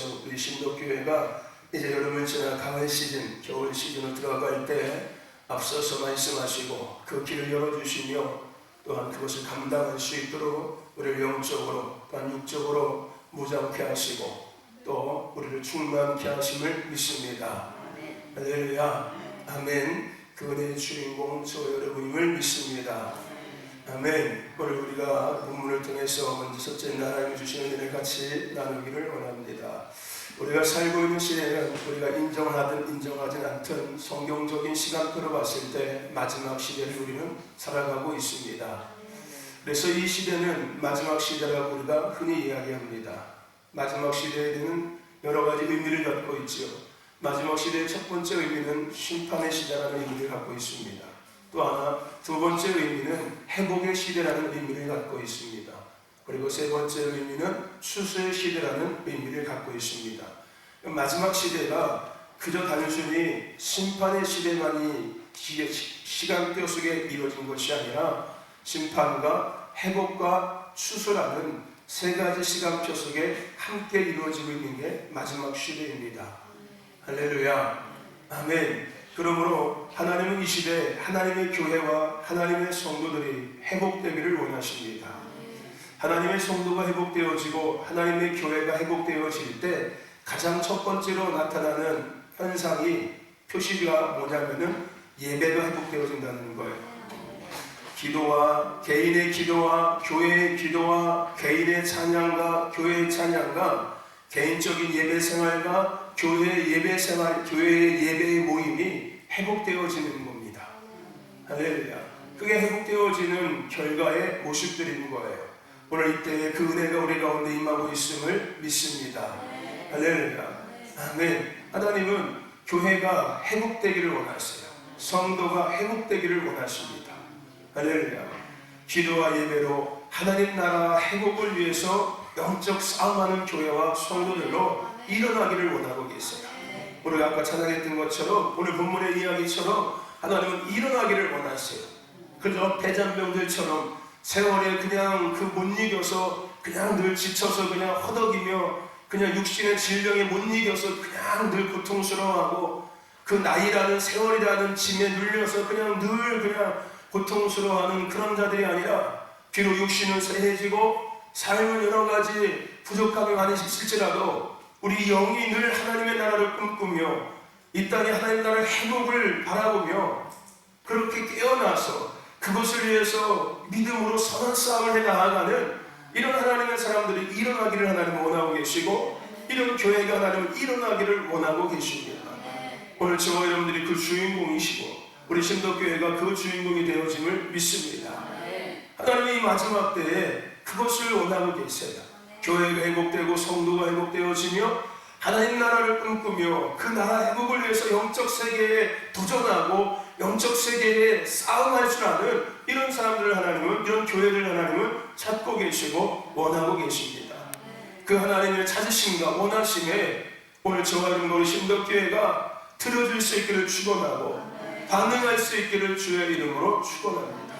통해서 우리 신도교회가 이제 여름을 지나 가을 시즌, 겨울 시즌으로 들어갈 때 앞서서 말씀하시고 그 길을 열어주시며 또한 그것을 감당할 수 있도록 우리를 영적으로 또한 육적으로 무장케 하시고 또 우리를 충만케 하심을 믿습니다. 할렐루야. 아멘. 그 은혜의 주인공 저 여러분임을 믿습니다. 아멘. 오늘 우리가 본문을 통해서 먼저 첫째 하나님이 주시는 은혜를 같이 나누기를 원합니다. 우리가 살고 있는 시대는 우리가 인정하든 인정하지 않든 성경적인 시간표로 봤을 때 마지막 시대를 우리는 살아가고 있습니다. 그래서 이 시대는 마지막 시대라고 우리가 흔히 이야기합니다. 마지막 시대에는 여러 가지 의미를 갖고 있죠. 마지막 시대의 첫 번째 의미는 심판의 시대라는 의미를 갖고 있습니다. 또 하나 두 번째 의미는 회복의 시대라는 의미를 갖고 있습니다. 그리고 세 번째 의미는 추수의 시대라는 의미를 갖고 있습니다. 마지막 시대가 그저 단순히 심판의 시대만이 시간표 속에 이루어진 것이 아니라 심판과 회복과 추수라는 세 가지 시간표 속에 함께 이루어지고 있는 게 마지막 시대입니다. 할렐루야. 아멘. 그러므로 하나님은 이 시대에 하나님의 교회와 하나님의 성도들이 회복되기를 원하십니다. 하나님의 성도가 회복되어지고 하나님의 교회가 회복되어질 때 가장 첫 번째로 나타나는 현상이 표시가 뭐냐면은 예배가 회복되어진다는 거예요. 기도와 개인의 기도와 교회의 기도와 개인의 찬양과 교회의 찬양과 개인적인 예배 생활과 교회의 예배 생활, 교회의 예배의 모임이 회복되어지는 겁니다. 할렐루야. 그게 회복되어지는 결과의 모습들인 거예요. 오늘 이때 그 은혜가 우리 가운데 임하고 있음을 믿습니다. 할렐루야. 아멘. 하나님은 교회가 회복되기를 원하세요. 성도가 회복되기를 원하십니다. 할렐루야. 기도와 예배로 하나님 나라 회복을 위해서 영적 싸움하는 교회와 성도들로 일어나기를 원하고 계세요. 우리가 아까 찬양했던 것처럼 오늘 본문의 이야기처럼 하나님은 일어나기를 원하세요. 그저 패잔병들처럼 세월에 그냥 그 못 이겨서 그냥 늘 지쳐서 그냥 허덕이며 그냥 육신의 질병에 못 이겨서 그냥 늘 고통스러워하고 그 나이라는 세월이라는 짐에 눌려서 그냥 늘 그냥 고통스러워하는 그런 자들이 아니라 비록 육신은 쇠해지고 삶은 여러 가지 부족함이 많이 있을지라도 우리 영이 늘 하나님의 나라를 꿈꾸며 이 땅에 하나님 나라의 회복을 바라보며 그렇게 깨어나서 그것을 위해서 믿음으로 선한 싸움을 해 나아가는 이런 하나님의 사람들이 일어나기를 하나님은 원하고 계시고 이런 교회가 하나님은 일어나기를 원하고 계십니다. 오늘 저와 여러분들이 그 주인공이시고 우리 신도교회가 그 주인공이 되어짐을 믿습니다. 하나님이 마지막 때에 그것을 원하고 계세요. 교회가 회복되고 성도가 회복되어지며 하나님 나라를 꿈꾸며 그 나라 회복을 위해서 영적 세계에 도전하고 영적 세계에 싸움할 줄 아는 이런 사람들을 하나님은, 이런 교회를 하나님은 찾고 계시고 원하고 계십니다. 그 하나님의 찾으심과 원하심에 오늘 저와 여러분 신도교회가 들어줄 수 있기를 축원하고 반응할 수 있기를 주의 이름으로 축원합니다.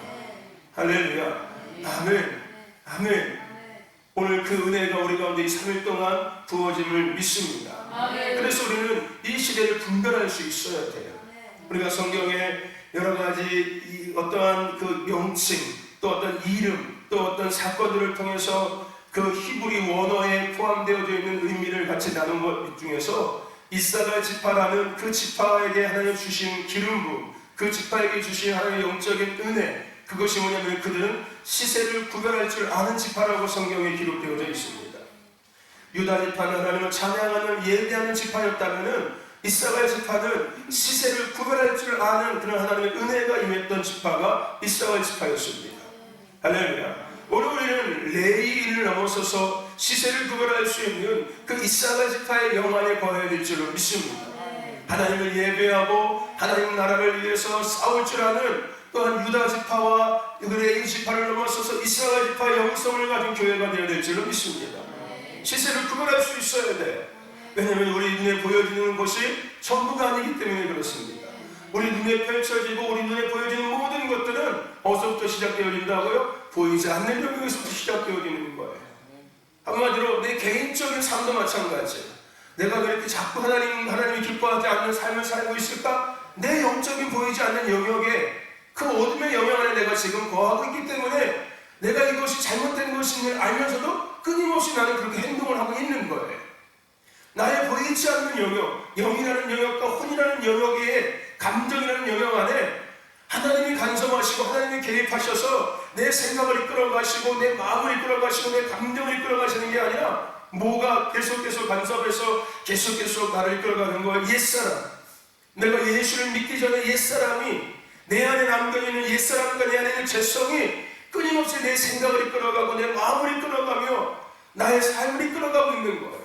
할렐루야. 아멘. 아멘. 오늘 그 은혜가 우리 가운데 이 3일 동안 부어짐을 믿습니다. 그래서 우리는 이 시대를 분별할 수 있어야 돼요. 우리가 성경에 여러 가지 어떠한 그 명칭, 또 어떤 이름, 또 어떤 사건들을 통해서 그 히브리 원어에 포함되어져 있는 의미를 같이 나눈 것 중에서 이사갈 지파라는 그 지파에게 하나님 주신 기름 부음, 그 지파에게 주신 하나님의 영적인 은혜, 그것이 뭐냐면 그들은 시세를 구별할 줄 아는 지파라고 성경에 기록되어져 있습니다. 유다 지파는 하나님을 찬양하는 예배하는 지파였다면 이사갈 지파는 시세를 구별할 줄 아는 그런 하나님의 은혜가 임했던 지파가 이사갈 지파였습니다. 할렐루야. 오늘 우리는 레위인을 넘어서서 시세를 구별할 수 있는 그 이사갈 지파의 영안에 거해야 될 줄로 믿습니다. 하나님을 예배하고 하나님 나라를 위해서 싸울 줄 아는 또한 유다 지파와 레위 지파를 넘어서서 이스라엘 지파의 영성을 가진 교회가 되어야 될 줄로 믿습니다. 시세를 구별할 수 있어야 돼. 왜냐하면 우리 눈에 보여지는 것이 전부가 아니기 때문에 그렇습니다. 우리 눈에 펼쳐지고 우리 눈에 보여지는 모든 것들은 어디서부터 시작되어진다고요? 보이지 않는 영역에서부터 시작되어지는 거예요. 한마디로 내 개인적인 삶도 마찬가지예요. 내가 왜 이렇게 자꾸 하나님이 기뻐하지 않는 삶을 살고 있을까? 내 영적인 보이지 않는 영역에 그 어둠의 영역 안에 내가 지금 거하고 있기 때문에 내가 이것이 잘못된 것임을 알면서도 끊임없이 나는 그렇게 행동을 하고 있는 거예요. 나의 보이지 않는 영역, 영이라는 영역과 혼이라는 영역에 감정이라는 영역 안에 하나님이 간섭하시고 하나님이 개입하셔서 내 생각을 이끌어가시고 내 마음을 이끌어가시고 내 감정을 이끌어가시는 게 아니라 뭐가 계속 간섭해서 계속 나를 이끌어가는 거야. 옛사람, 내가 예수를 믿기 전에 옛사람이 내 안에 남겨있는 옛사람과 내 안에 있는 죄성이 끊임없이 내 생각을 이끌어가고 내 마음을 이끌어가며 나의 삶을 이끌어가고 있는 거예요.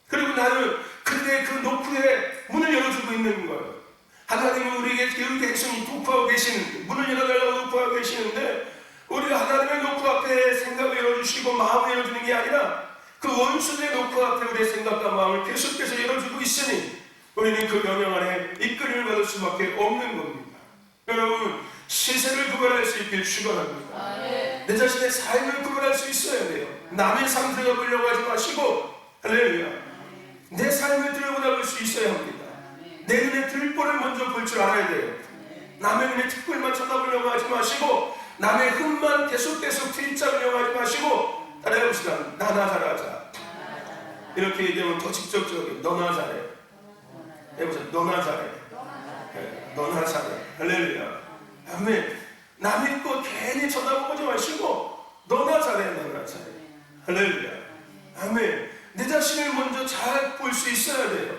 그리고 나는 그때 그 노크에 문을 열어주고 있는 거예요. 하나님은 우리에게 계속 노크하고 계시는데, 문을 열어달라고 노크하고 계시는데 우리가 하나님의 노크 앞에 생각을 열어주시고 마음을 열어주는 게 아니라 그 원수의 노크 앞에 우리의 생각과 마음을 계속해서 열어주고 있으니 우리는 그 영역 안에 이끌림을 받을 수밖에 없는 겁니다. 여러분, 시세를 구별할 수 있길 축원합니다. 내 자신의 삶을 구별할 수 있어야 돼요. 남의 삶 들여다보려고 하지 마시고, 할렐루야, 내 삶을 들여다볼 수 있어야 합니다. 내 눈에 들보를 먼저 볼 줄 알아야 돼요. 남의 눈에 특별만 쳐다보려고 하지 마시고 남의 흠만 계속 트입잡으려고 하지 마시고 따라해봅시다. 나나 잘하자. 이렇게 얘기하면 더 직접적인 너나 잘해. 해보세요. 너나 잘해. 너나 잘해. 할렐루야. 아멘. 남의 것 괜히 쳐다보지 마시고 너나 잘해. 너나 잘해. 할렐루야. 아멘. 내 자신을 먼저 잘 볼 수 있어야 돼요.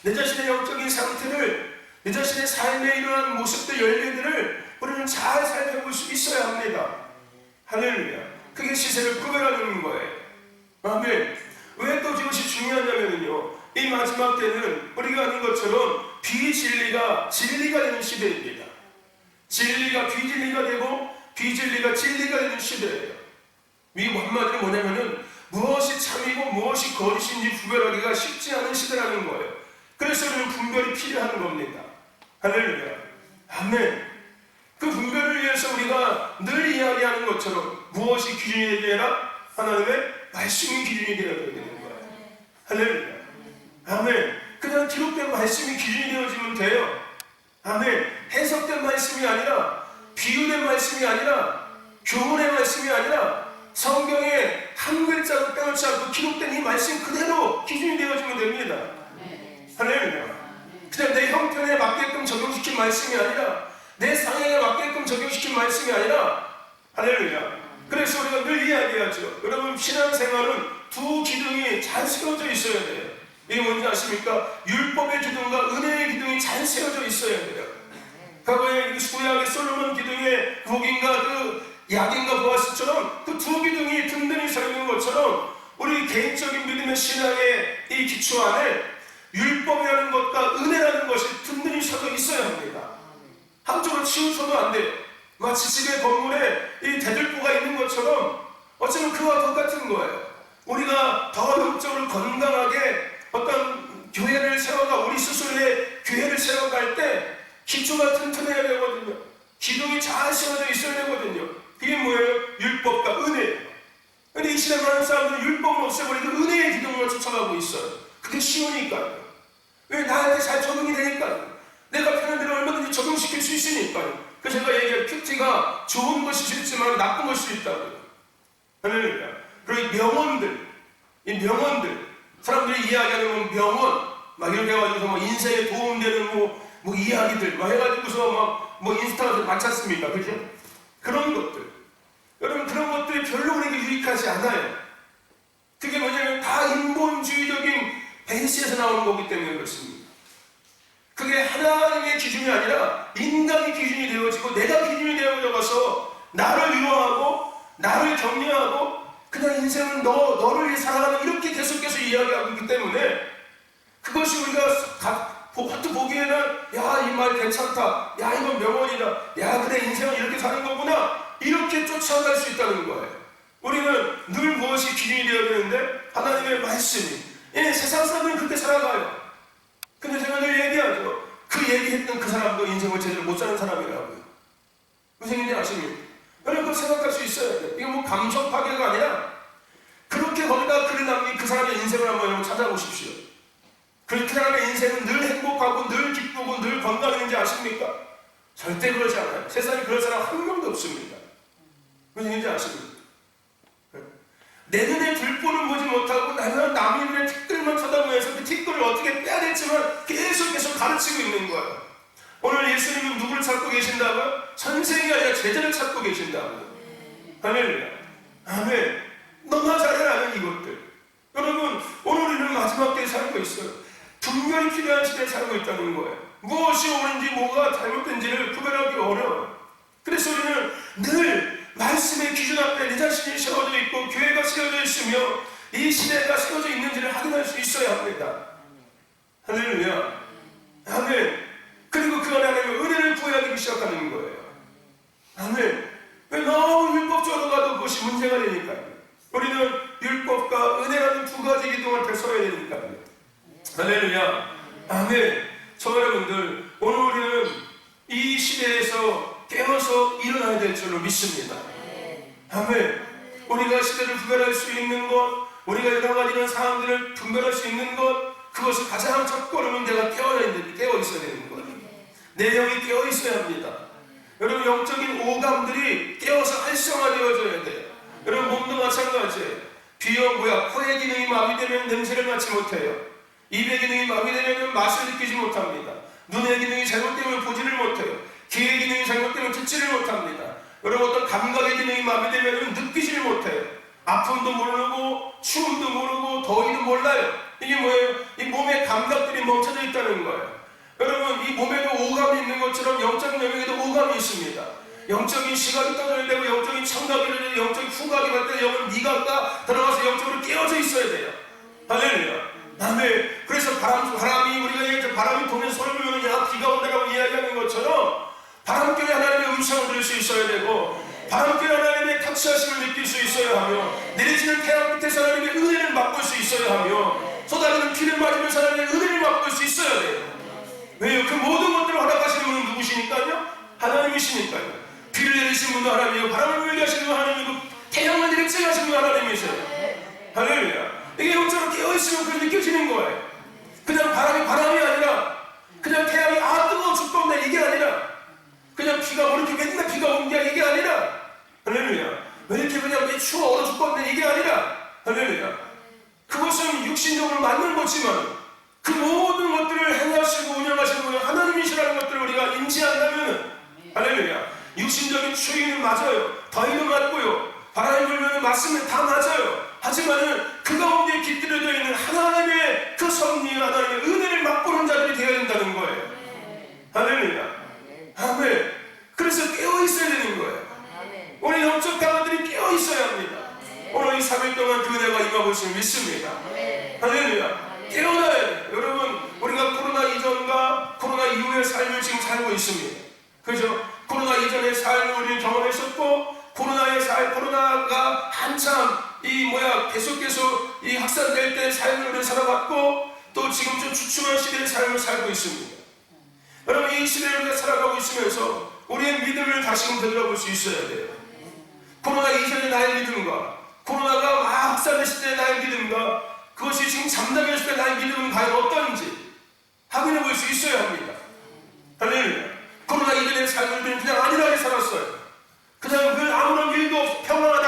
내 자신의 영적인 상태를, 내 자신의 삶에 일어난 모습들, 열매들을 우리는 잘 살펴볼 수 있어야 합니다. 할렐루야. 그게 시세를 구별하는 거예요. 아멘. 왜 또 이것이 중요하냐면요, 이 마지막 때는 우리가 아는 것처럼 비진리가 진리가 되는 시대입니다. 진리가 비진리가 되고 비진리가 진리가 되는 시대예요. 이 한마디로 뭐냐면은 무엇이 참이고 무엇이 거짓인지 구별하기가 쉽지 않은 시대라는 거예요. 그래서 우리는 분별이 필요한 겁니다. 할렐루야. 아멘. 그 분별을 위해서 우리가 늘 이야기하는 것처럼 무엇이 기준이 되어야 하나님의 말씀이 기준이 되어야 되는 거예요. 할렐루야. 아멘. 그냥 기록된 말씀이 기준이 되어지면 돼요. 아멘. 해석된 말씀이 아니라, 비유된 말씀이 아니라, 교훈의 말씀이 아니라 성경에 한 글자도 빼놓지 않고 기록된 이 말씀 그대로 기준이 되어지면 됩니다. 할렐루야. 그냥 내 형편에 맞게끔 적용시킨 말씀이 아니라, 내 상황에 맞게끔 적용시킨 말씀이 아니라, 할렐루야. 그래서 우리가 늘 이야기하죠. 여러분, 신앙생활은 두 기둥이 잘 세워져 있어야 돼요. 이게 뭔지 아십니까? 율법의 기둥과 은혜의 기둥이 잘 세워져 있어야 돼요. 과거에 구약의 솔로몬 기둥의 복인과 그 야긴과 보아스처럼 그 두 기둥이 든든히 서 있는 것처럼 우리 개인적인 믿음의 신앙의 이 기초 안에 율법이라는 것과 은혜라는 것이 든든히 서져 있어야 합니다. 한쪽으로 치우쳐도 안 돼요. 마치 집의 건물에 이 대들보가 있는 것처럼 어쩌면 그와 똑같은 거예요. 우리가 더 영적으로 건강하게 어떤 교회를 세워가, 우리 스스로의 교회를 세워갈 때 기초가 튼튼해야 되거든요. 기둥이 잘 세워져 있어야 되거든요. 그게 뭐예요? 율법과 은혜예요. 근데 이 시대 많은 사람들은 율법을 없애버리고 은혜의 기둥만 쫓아가고 있어요. 그게 쉬우니까요. 왜? 나한테 잘 적응이 되니까요. 내가 편한 대로 얼마든지 적용시킬 수 있으니까요. 그래서 제가 얘기할 큐티가 좋은 것이 있지만 나쁜 것이 있다고요. 할렐루야. 그리고 이 명언들, 사람들이 이야기하는 명언, 막 이렇게 해가지고서 뭐 인생에 도움되는 뭐 이야기들, 막 해가지고서 뭐 인스타에서 많지 않습니까? 그죠? 그런 것들. 여러분, 그런 것들이 별로 우리에게 유익하지 않아요. 그게 뭐냐면 다 인본주의적인 베이스에서 나오는 거기 때문에 그렇습니다. 그게 하나님의 기준이 아니라 인간의 기준이 되어지고 내가 기준이 되어져서 나를 위로하고 나를 격려하고 그냥 인생은 너를 위해 살아가는 이렇게 계속해서 이야기하고 있기 때문에 그것이 우리가 겉으로 보기에는 야, 이 말 괜찮다, 야, 이건 명언이다, 야, 그래, 인생은 이렇게 사는 거구나, 이렇게 쫓아갈 수 있다는 거예요. 우리는 늘 무엇이 기준이 되어야 되는데 하나님의 말씀이. 세상 사람들은 그렇게 살아가요. 근데 제가 늘 얘기하죠. 그 얘기했던 그 사람도 인생을 제대로 못 사는 사람이라고요. 무슨 얘기인지 아십니까? 여러분, 그걸 생각할 수 있어야 돼요. 이거 뭐 감정 파괴가 아니라 그렇게 거기다 글을 남긴 그 사람의 인생을 한번 여러분 찾아보십시오. 그 사람의 인생은 늘 행복하고 늘 기쁘고 늘 건강했는지 아십니까? 절대 그러지 않아요. 세상에 그런 사람 한 명도 없습니다. 무슨 얘기인지 아십니까? 내 눈에 들보는 보지 못하고 나는 남의 눈에 티끌만 쳐다보면서 그 티끌을 어떻게 빼야 될지만 계속 가르치고 있는 거예요. 오늘 예수님은 누구를 찾고 계신다고요? 선생이 아니라 제자를 찾고 계신다고요. 할렐루야. 아멘. 너나 잘해라는 이것들. 여러분, 오늘 우리는 마지막 때에 살고 있어요. 분명히 필요한 시대에 살고 있다는 거예요. 무엇이 옳은지 뭐가 잘못된지를 구별하기 어려워요. 그래서 우리는 늘 말씀의 기준 앞에 내 자신이 세워져 있고 교회가 세워져 있으며 이 시대가 세워져 있는지를 확인할 수 있어야 합니다. 할렐루야. 아멘. 그리고 그 안에 하나님의 은혜를 구해야 되기 시작하는 거예요. 아멘. 왜 너무 율법적으로 가도 그것이 문제가 되니까요. 우리는 율법과 은혜라는 두 가지 기둥을 펴 서야 되니까요. 할렐루야. 아멘. 저 여러분들, 오늘 우리는 이 시대에서 깨어서 일어나야 될 줄로 믿습니다. 아멘. 우리가 시대를 구별할 수 있는 것, 우리가 여러 가지 이런 상황들을 분별할 수 있는 것, 그것을 가장 첫 걸음은 내가 깨어 있어야 되는 거예요. 내 영이 깨어 있어야 합니다. 여러분, 영적인 오감들이 깨어서 활성화되어져야 돼요. 여러분, 몸도 마찬가지예요. 코의 기능이 마비되면 냄새를 맡지 못해요. 입의 기능이 마비되면 맛을 느끼지 못합니다. 눈의 기능이 잘못되면 보지를 못해요. 귀의 기능이 잘못되면 듣지를 못합니다. 여러분, 어떤 감각의 기능이 마비되면 느끼지를 못해요. 아픔도 모르고 추움도 모르고 더위도 몰라요. 이게 뭐예요? 이 몸의 감각들이 멈춰져 있다는 거예요. 여러분, 이 몸에도 오감이 있는 것처럼 영적인 영역에도 오감이 있습니다. 영적인 시각이 떠져야 되고 영적인 청각이 떠져야 되고 영적인 후각이 갈 때 영은 미각과 들어가서 영적으로 깨어져 있어야 돼요. 할렐루야. 아멘. 그래서 바람이 우리가 이제 바람이 보면 소리 불면 야 비가 온다라고 이야기하는 것처럼 바람결에 하나님의 음성을 들을 수 있어야 되고 바람결에 하나님의 터치하심을 느낄 수 있어야 하며 내리지는 태양 밑에서 하나님의 은혜를 맛볼 수 있어야 하며 쏟아지는 비를 맞으면서 하나님의 은혜를 맛볼 수 있어야 돼요. 왜요? 그 모든 것들을 허락하시는 분은 누구시니까요? 하나님이시니까요. 비를 내리신 분도 하나님이고 바람을 불게 하시는 분도 하나님이고 태양을 내리게 하시는 분도 하나님이세요. 할렐루야. 이게 영적으로 깨어있으면 그게 느껴지는 거예요. 그냥 바람이 아니라 그냥 태양이 뜨거워 죽겠네 이게 아니라 그냥 비가 왜 이렇게 맨날 비가 오냐 이게 아니라 할렐루야. 왜 이렇게 그냥 왜 추워 얼어 죽겠네 이게 아니라 할렐루야. 그것은 육신적으로 맞는 거지만 그 모든 것들을 행하시고 운영하시는 분은 하나님이시라는 것들을 우리가 인지한다면 할렐루야. 육신적인 추위는 맞아요. 더위도 맞고요. 바람이 불면 맞으면 다 맞아요. 하지만은 그 가운데 깃들여져 있는 하나님의 그 섭리, 하나님의 은혜를 맛보는 자들이 되어야 된다는 거예요. 할렐루야. 아멘. 그래서 깨어있어야 되는 거예요. 우리 영적 강아들이 깨어있어야 합니다. 오늘 이 3일 동안 그 은혜가 임하고 있음을 믿습니다. 할렐루야. 깨어나야 돼요. 여러분, 우리가 코로나 이전과 코로나 이후의 삶을 지금 살고 있습니다. 그죠? 코로나 이전의 삶을 우리는 경험했었고 코로나가 한참 계속 이 확산될 때의 삶을 우리는 살아갔고 또 지금 좀 주춤한 시대의 삶을 살고 있습니다. 여러분, 이 시대를 우리가 살아가고 있으면서 우리의 믿음을 다시금 되돌아볼 수 있어야 돼요. 코로나 이전의 나의 믿음과 코로나가 막 확산됐을 때의 나의 믿음과 그것이 지금 잠잠했을 때 나의 믿음은 과연 어떤지 확인해 볼 수 있어야 합니다. 할렐루야. 코로나 이전의 삶을 우리는 그냥 안일하게 살았어요. 그냥 아무런 일도 없어. 평안하다.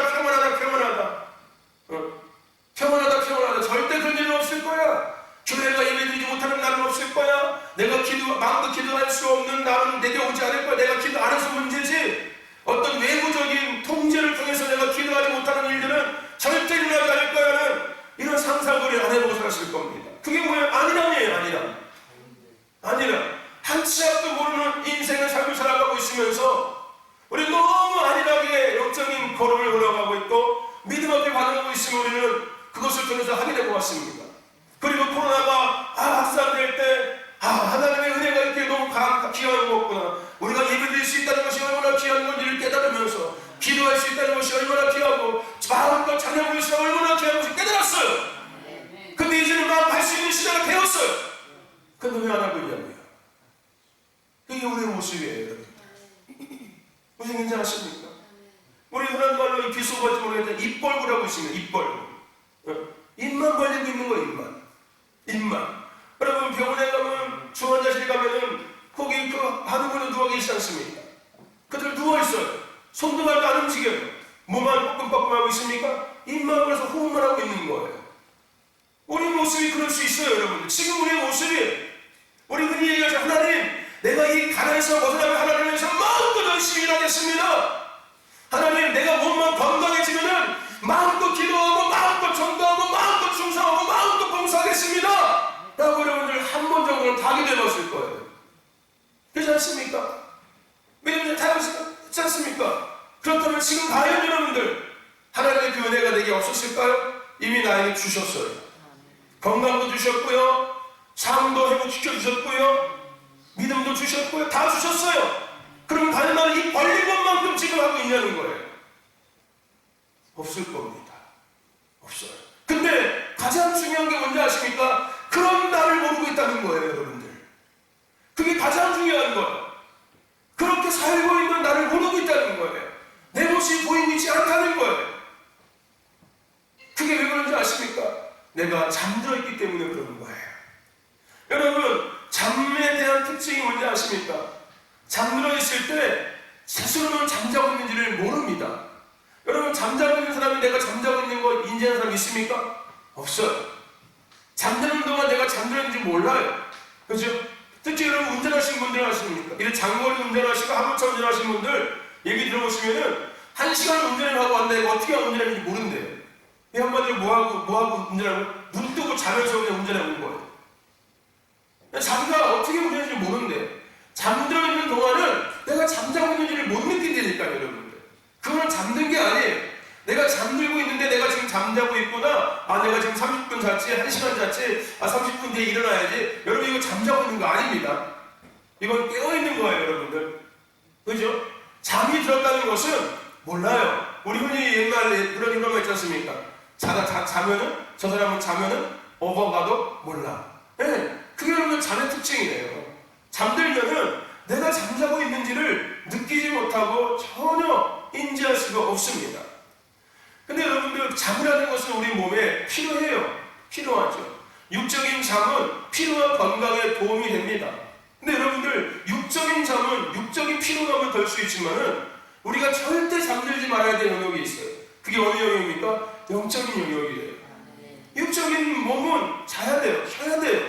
절대 그런 일은 없을 거야. 교회가 예배드리지 못하는 날은 없을 거야. 내가 마음껏 기도할 수 없는 날은 내게 오지 않을 거야. 내가 기도 안 해서 문제지. 어떤 외부적인 통제를 통해서 내가 기도하지 못하는 일들은 절대 일어나지 않을 거야는 이런 상상을 안 해보고 사실 겁니다. 그게 뭐예요? 아니라니에요. 아니라 한 치 앞도 모르는 인생의 삶을 살아가고 있으면서 우리 너무 안일하게 영적인 걸음을 걸어가고 있고 믿음 앞에 반응하고 있으면 우리는 그것을 통해서 확인해 보았습니다. 그리고 코로나가 확산될 때 하나님의 은혜가 이렇게 너무 귀한 거구나. 우리가 예배드릴 수 있다는 것이 얼마나 귀한 건지를 깨달으면서 기도할 수 있다는 것이 얼마나 귀하고 마음껏 찬양 부를 수 얼마나 귀한 것을 깨달았어요. 근데 이제는 막 할 수 있는 시간이 되었어요. 근데 왜 안 하고 있냐고요. 이게 우리의 모습이에요. 무슨 괜찮으십니까? 우리 흔한 말로 이 비속어인지 모르겠는데 입벌구라고 있습니다. 입벌구. 입만 벌리고 있는 거예요. 입만. 여러분, 병원에 가면, 중환자실에 가면은 거기 그 한우분이 누워 계시지 않습니까? 그들 누워있어요. 손도 발도 안 움직여요. 몸만 뻐끔뻐끔하고 있습니까? 입만 벌어서 호흡만 하고 있는 거예요. 우리 모습이 그럴 수 있어요, 여러분들. 지금 우리의 모습이, 우리 흔히 얘기하죠. 하나님, 내가 이 가난에서 벗어나면 하나님을 위해서 마음껏 열심히 일하겠습니다. 하나님, 내가 몸만 건강해지면은 마음껏 기도하고 마음껏 전도하고 마음껏 충성하고 마음껏 봉사하겠습니다 라고 여러분들 한 번 정도는 다 기도해봤을 거예요. 그렇지 않습니까? 왜냐면 자연스럽지 않습니까? 그렇다면 지금 과연 여러분들 하나님의 그 은혜가 내게 없었을까요? 이미 나에게 주셨어요. 건강도 주셨고요, 삶도 회복시켜 주셨고요, 믿음도 주셨고요, 다 주셨어요. 그럼 과연 나는 이 벌린 것만큼 지금 하고 있냐는 거예요. 없을 겁니다. 없어요. 근데 가장 중요한 게 뭔지 아십니까? 그런 나를 모르고 있다는 거예요, 여러분들. 그게 가장 중요한 거예요. 그렇게 살고 있는 나를 모르고 있다는 거예요. 내 모습이 보이고 있지 않다는 거예요. 그게 왜 그런지 아십니까? 내가 잠들어 있기 때문에 그러는 거예요. 여러분, 잠에 대한 특징이 뭔지 아십니까? 잠들어 있을 때 스스로는 잠자고 있는지를 모릅니다. 여러분, 잠자고 있는 사람이 내가 잠자고 있는 거 인지하는 사람 있습니까? 없어요. 잠드는 동안 내가 잠들어 있는지 몰라요. 그렇죠? 특히 여러분 운전하시는 분들 아십니까? 이런 장거리 운전하시고 하루차 운전하시는 분들 얘기 들어보시면은 1시간 운전을 하고 왔는데 어떻게 운전했는지 모른대요. 이 한마디로 뭐하고 운전하고 눈 뜨고 자면서 그냥 운전하는 거예요. 자기가 어떻게 운전했는지 모른대. 잠들어 있는 동안은 내가 잠자고 있는지를 못 느낀다니까요, 여러분들. 그거는 잠든 게 아니에요. 내가 잠들고 있는데 내가 지금 잠자고 있구나. 아, 내가 지금 30분 잤지, 1시간 잤지, 30분 뒤에 일어나야지. 여러분, 이거 잠자고 있는 거 아닙니다. 이건 깨어있는 거예요, 여러분들. 그죠? 잠이 들었다는 것은 몰라요. 우리 흔히 옛날에 그런 말 있지 않습니까? 자면은, 저 사람은 자면은 어버가도 몰라. 네, 그게 여러분 잠의 특징이에요. 잠들면은 내가 잠자고 있는지를 느끼지 못하고 전혀 인지할 수가 없습니다. 근데 여러분들, 잠이라는 것은 우리 몸에 필요해요. 필요하죠. 육적인 잠은 피로와 건강에 도움이 됩니다. 근데 여러분들, 육적인 잠은 육적인 피로감을 덜 수 있지만은 우리가 절대 잠들지 말아야 될 영역이 있어요. 그게 어느 영역입니까? 영적인 영역이에요. 육적인 몸은 자야 돼요. 쉬어야 돼요.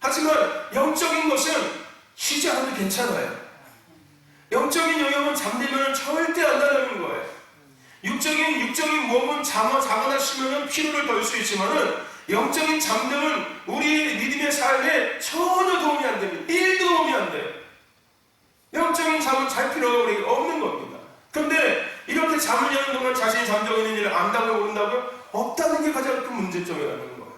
하지만 영적인 것은 쉬지 않아도 괜찮아요. 영적인 영역은 잠들면 절대 안 나가는 거예요. 육적인 몸은 자거나 쉬면 피로를 덜 수 있지만은 영적인 잠들은 우리 믿음의 삶에 전혀 도움이 안 됩니다. 1도 도움이 안 돼요. 영적인 잠은 잘 필요가 우리에게 없는 겁니다. 그런데 이렇게 잠을 자는 동안 자신이 잠자고 있는 일을 안다고 모른다고요? 없다는 게 가장 큰 문제점이라는 거예요.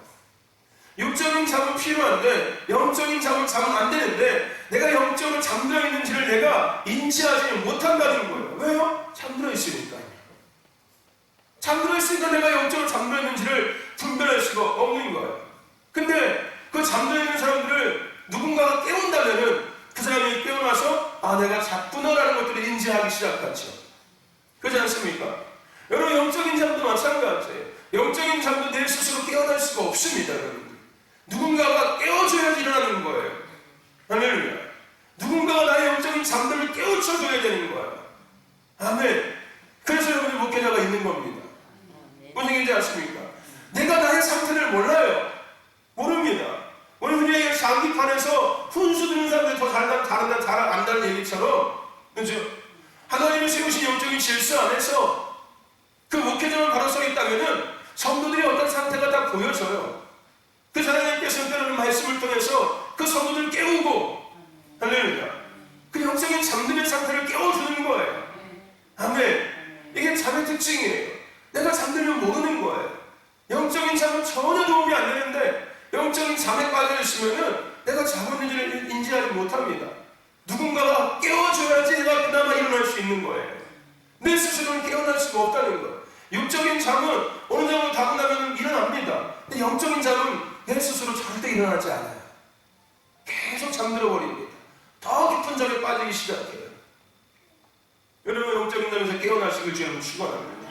육적인 잠은 필요한데 영적인 잠은 안 되는데 내가 영적으로 잠들어 있는지를 내가 인지하지 못한다는 거예요. 왜요? 잠들어 있으니까요. 잠들어 있으니까 내가 영적으로 잠들어 있는지를 분별할 수가 없는 거예요. 근데 그 잠들어 있는 사람들을 누군가가 깨운다면은 그 사람이 깨어나서 아, 내가 잤구나라는 것들을 인지하기 시작하죠. 그렇지 않습니까? 여러분, 영적인 잠도 마찬가지예요. 영적인 잠도 내 스스로 깨어날 수가 없습니다, 여러분. 누군가가 깨워줘야지 일어나는 거예요. 할렐루야. 누군가가 나의 영적인 잠들을 깨우쳐줘야 되는 거예요. 아멘. 그래서 여러분이 목회자가 있는 겁니다. 무슨 얘기인지 아십니까? 내가 나의 상태를 몰라요. 모릅니다. 우리 흔히 장기판에서 훈수 듣는 사람들이 더 잘한다, 잘 안다는 얘기처럼, 그죠? 하나님이 세우신 영적인 질서 안에서 그 목회자만 바로 서 있다면은 성도들이 어떤 상태가 다 보여져요. 그 하나님께서 때로는 말씀을 통해서 그 성도들을 깨우고, 할렐루야, 그 영적인 잠드는 상태를 깨워주는 거예요. 아멘. 이게 잠의 특징이에요. 내가 잠들면 모르는 거예요. 영적인 잠은 전혀 도움이 안 되는데 영적인 잠에 빠져 있으면은 내가 자고 있는지를 인지하지 못합니다. 누군가가 깨워줘야지 내가 그나마 일어날 수 있는 거예요. 내 스스로는 깨어날 수가 없다는 거예요. 육적인 잠은 어느 정도 자고 나면 일어납니다. 근데 영적인 잠은 내 스스로 절대 일어나지 않아요. 계속 잠들어 버립니다. 더 깊은 잠에 빠지기 시작해요. 여러분, 영적인 잠에서 깨어나시길 주님 축원합니다.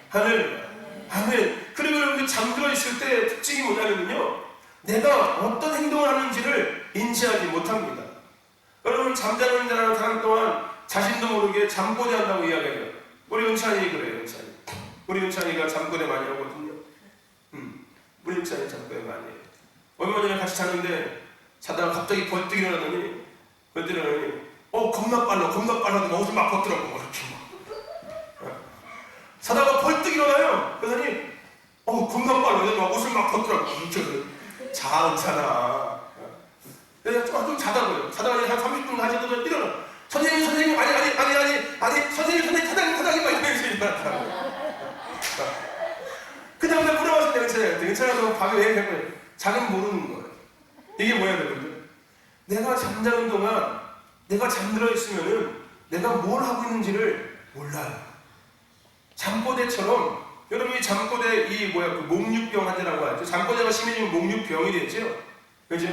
할렐루야. 아멘. 그리고 여러분들 잠들어 있을 때 특징이 뭐냐면요, 내가 어떤 행동을 하는지를 인지하지 못합니다. 여러분, 잠자는 사람 또한 자신도 모르게 잠꼬대 한다고 이야기해요. 우리 은찬이 그래요. 우리 은찬이가 잠꼬대 많이 하거든요. 우리 은찬이 잠꼬대 많이 해요. 얼마 전에 같이 자는데 자다가 갑자기 벌떡 일어나더니 겁나 빨라 옷을 막 벗더라고. 이렇게 자다가 벌떡 일어나요. 그러더니 겁나 빨라 옷을 막 벗더라고. 자, 은찬아. 그래서 좀 자다고요. 자다가 한 30분 가지고 일어나. 선생님, 아니, 선생님, 사장님, 막 이러면서 일어났더라고요. 그 다음에 물어봤을 때 은찬아도 밤에 왜 그런 거예요? 자기는 모르는 거예요. 이게 뭐야, 여러분들? 내가 잠자는 동안, 내가 잠들어 있으면은 내가 뭘 하고 있는지를 몰라요. 잠꼬대처럼, 여러분이 잠꼬대, 그 목류병 환자라고 하죠. 잠꼬대가 심해지면 목류병이 되죠. 그죠?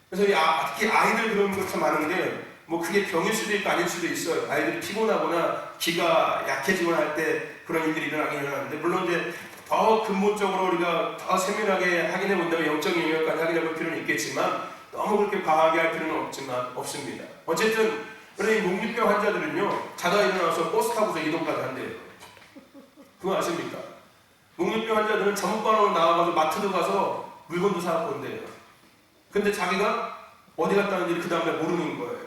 그래서 특히 아이들 그런 거 참 많은데, 그게 병일 수도 있고 아닐 수도 있어요. 아이들이 피곤하거나 기가 약해지거나 할 때 그런 일들이 일어나긴 일어나는데, 물론 이제 더 근본적으로 우리가 더 세밀하게 확인해 본다면 영적인 영역까지 확인해 볼 필요는 있겠지만, 너무 그렇게 과하게 할 필요는 없습니다. 어쨌든, 그런 목류병 환자들은요, 자다 일어나서 버스 타고서 이동까지 한대요. 그거 아십니까? 목류병 환자들은 잠옷바로 나와가서 마트도 가서 물건도 사갖고 온대요. 근데 자기가 어디 갔다 왔는지 그 다음에 모르는 거예요.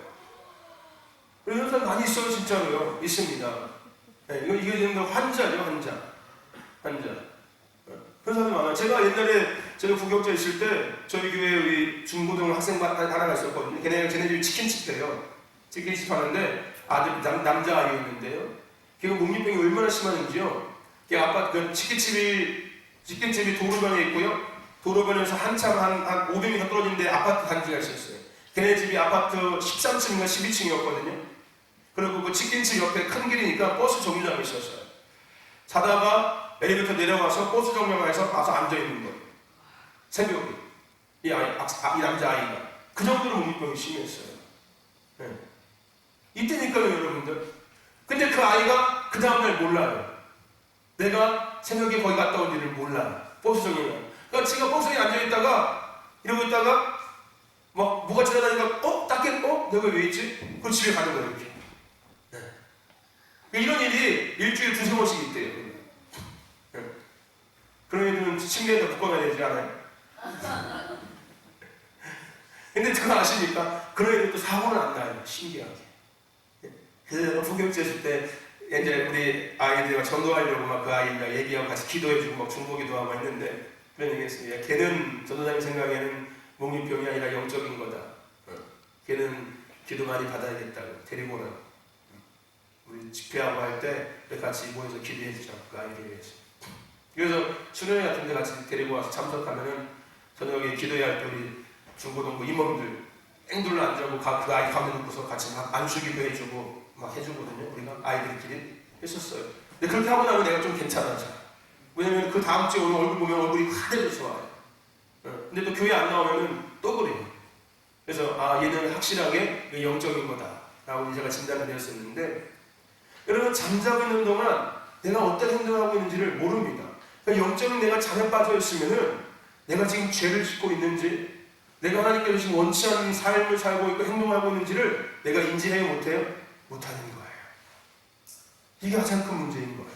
이런 사람 많이 있어요, 진짜로요. 있습니다. 네, 이게 지금 환자죠, 환자. 그런 사람이 많아요. 제가 옛날에 제가 부격자 있을 때 저희 교회 우리 중고등 학생 하나가 있었거든요. 걔네들이 치킨집이에요. 치킨집 하는데 남자 아이였는데요. 걔가 목류병이 얼마나 심하는지요. 걔 아파트 치킨집이 도로변에 있고요. 도로변에서 한참 한 500m 떨어진데 아파트 단지가 있었어요. 걔네 집이 아파트 13층인가 12층이었거든요. 그리고 그 치킨집 옆에 큰 길이니까 버스 정류장이 있었어요. 자다가 엘리베이터 내려가서 버스 정류장에서 가서 앉아있는 거예요. 새벽에. 이 남자아이가. 그 정도로 목류병이 심했어요. 네. 이때니까요, 여러분들. 근데 그 아이가 그 다음날 몰라요. 내가 새벽에 거기 갔다 온지를 몰라요. 버스 정류장. 그러니까 지가 버스에 앉아있다가 이러고 있다가 뭐가 지나다니까 내가 왜 있지? 그 집에 가는 거예요, 이렇게. 네. 이런 일이 일주일에 2-3번씩 있대요. 네. 그런 애들은 침대에다 묶어놔야 되지 않아요? 근데 그거 아십니까? 그런 애들 또 사고는 안 나요. 신기하게. 그래서 내가 부경제 했을 때 이제 우리 아이들과 전도하려고 그 아이가 얘기하고 같이 기도해주고 중보기도하고 했는데 그런 얘기 했습니다. 걔는 전도사님 생각에는 목류병이 아니라 영적인 거다. 걔는 기도 많이 받아야겠다고 데리고 오라고. 우리 집회하고 할 때 같이 모여서 기도해 주자. 그 아이를 위해서. 그래서 수련회 같은 데 같이 데리고 와서 참석하면은 저녁에 기도해야 할 때 우리 중고등부 임원들 앵둘러 앉아고 그 아이 가면 놓고서 같이 막 안수기도 해주고 막 해주거든요. 우리가 아이들끼리 했었어요. 근데 그렇게 하고 나면 내가 좀 괜찮아져. 왜냐면 그 다음 주에 오늘 얼굴 보면 얼굴이 하얘져서 와요. 근데 또 교회 안 나오면은 또 그래요. 그래서 얘는 확실하게 영적인 거다라고 제가 진단을 내렸었는데, 여러분 잠자고 있는 동안 내가 어떤 행동을 하고 있는지를 모릅니다. 그러니까 영적인 내가 잠에 빠져 있으면은 내가 지금 죄를 짓고 있는지, 내가 하나님께서 지금 원치 않는 삶을 살고 있고 행동하고 있는지를 내가 인지해요, 못해요? 못하는 거예요. 이게 가장 큰 문제인 거예요.